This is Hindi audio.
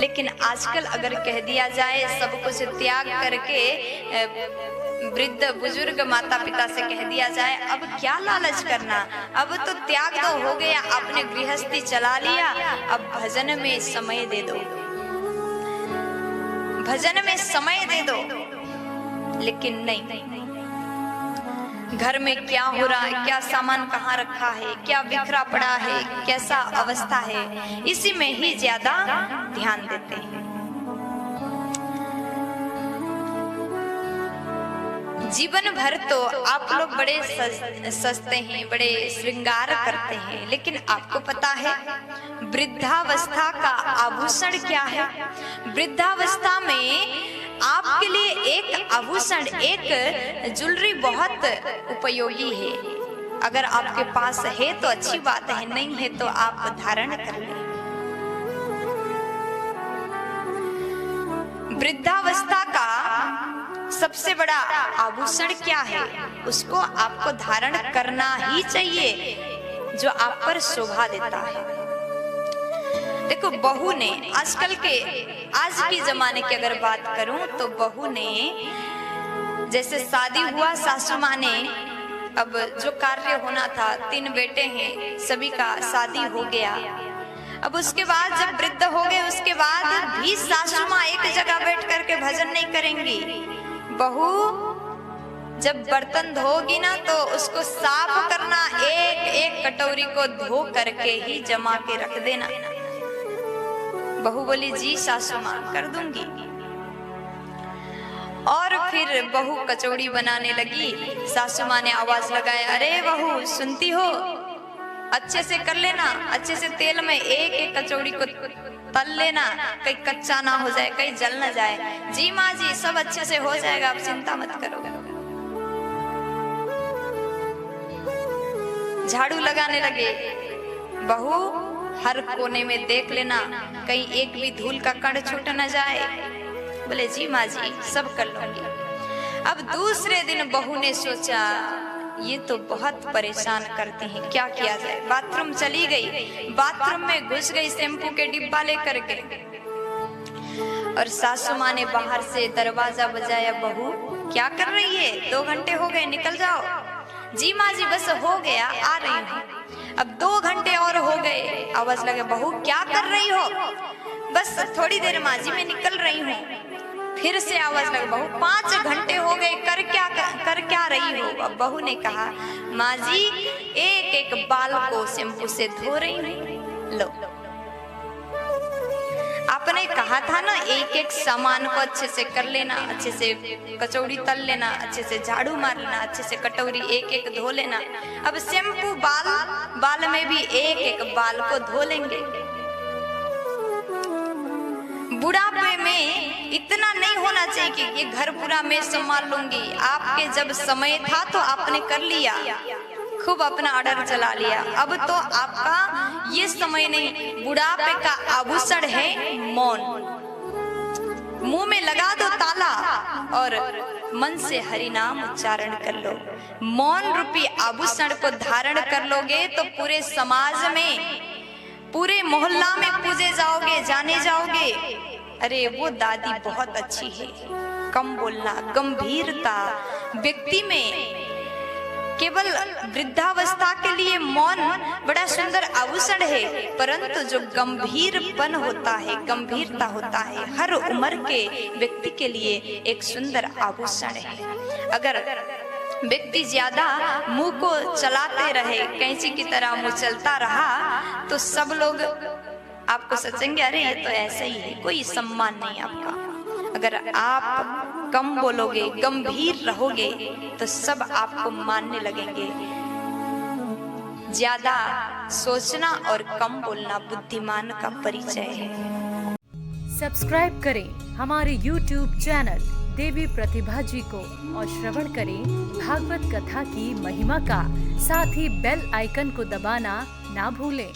लेकिन आजकल अगर कह दिया जाए सब कुछ त्याग करके वृद्ध बुजुर्ग माता पिता से कह दिया जाए अब क्या लालच करना, अब तो त्याग तो हो गया, आपने गृहस्थी चला लिया, अब भजन में समय दे दो, भजन में समय दे दो। लेकिन नहीं, घर में क्या हो रहा है, क्या सामान कहाँ रखा है, क्या बिखरा पड़ा है, कैसा अवस्था है, इसी में ही ज्यादा ध्यान देते हैं। जीवन भर तो आप लोग बड़े सजते हैं, बड़े श्रृंगार करते हैं, लेकिन आपको पता है वृद्धावस्था का आभूषण क्या है? वृद्धावस्था में आपके लिए एक आभूषण, एक ज्वेलरी बहुत उपयोगी है। अगर आपके पास है तो अच्छी बात है, नहीं है तो आप धारण कर लें। वृद्धावस्था का सबसे बड़ा आभूषण क्या है? उसको आपको धारण करना ही चाहिए, जो आप पर शोभा देता है। देखो, बहू ने आजकल के, आज के जमाने की अगर बात करूं तो बहू ने जैसे शादी हुआ, सासू माँ ने अब जो कार्य होना था, 3 बेटे हैं, सभी का शादी हो गया। अब उसके बाद जब वृद्ध हो गए, उसके बाद भी सासू माँ एक जगह बैठ करके भजन नहीं करेंगी। बहू जब बर्तन धोगी ना तो उसको साफ करना, एक एक कटोरी को धो करके ही जमा के रख देना। बहू बोली जी सासू माँ कर दूंगी। और फिर बहू कचौड़ी बनाने लगी, सासू माँ ने आवाज लगाया, अरे बहू सुनती हो, अच्छे से कर लेना, अच्छे से तेल में एक एक कचौड़ी को तल लेना, कहीं कच्चा ना हो जाए, कहीं जल ना जाए। जी माँ जी सब अच्छे से हो जाएगा, आप चिंता मत करो। झाड़ू लगाने लगे, बहू हर कोने में देख लेना, कहीं एक भी धूल का कण छूट न जाए। बोले जी माँ जी सब कर लूंगी। अब दूसरे दिन बहू ने सोचा ये तो बहुत परेशान करते हैं, क्या किया जाए। बाथरूम चली गई, बाथरूम में घुस गई शैम्पू के डिब्बा लेकर के, और सासू माँ ने बाहर से दरवाजा बजाया, बहू क्या कर रही है, 2 घंटे हो गए, निकल जाओ। जी माँ जी बस हो गया, आ रही हूँ। अब 2 घंटे और हो गए, आवाज लगे, बहू क्या कर रही हो? बस थोड़ी देर माँ जी मैं निकल रही हूँ। फिर से आवाज लगे, बहू 5 घंटे हो गए, कर क्या रही हो? अब बहू ने कहा, माँ जी एक एक बाल को शैम्पू से धो रही हूँ। लो, आपने कहा था ना एक एक सामान को अच्छे से कर लेना, अच्छे से कचौड़ी तल लेना, अच्छे से झाड़ू मार लेना, अच्छे से कटोरी एक एक धो लेना। अब शैम्पू बाल में भी एक एक बाल को धो लेंगे। बुढ़ापे में इतना नहीं होना चाहिए कि ये घर पूरा मैं संभाल लूंगी। आपके जब समय था तो आपने कर लिया, खूब अपना ऑर्डर चला लिया। अब तो आपका ये समय नहीं। बुढ़ापे का आभूषण है मौन। मुंह में लगा दो ताला और मन से हरि नाम उच्चारण कर लो। मौन रूपी आभूषण को धारण कर लोगे तो पूरे समाज में, पूरे मोहल्ला में पूजे जाओगे, जाने जाओगे। अरे वो दादी बहुत अच्छी है। कम बोलना, गंभीरता व्यक्ति में, केवल वृद्धावस्था के लिए मौन बड़ा सुंदर आभूषण है, परंतु जो गंभीरपन होता है, गंभीरता होता है, हर उम्र के व्यक्ति के लिए एक सुंदर आभूषण है। अगर व्यक्ति ज्यादा मुंह को चलाते रहे, कैंची की तरह मुंह चलता रहा, तो सब लोग आपको सोचेंगे अरे ये तो ऐसा ही है, कोई सम्मान नहीं आपका। अगर आप कम बोलोगे, गंभीर रहोगे, तो सब आपको मानने लगेंगे। ज्यादा सोचना और कम बोलना बुद्धिमान का परिचय है। सब्सक्राइब करें हमारे YouTube चैनल देवी प्रतिभा जी को और श्रवण करें भागवत कथा की महिमा का। साथ ही बेल आइकन को दबाना ना भूलें।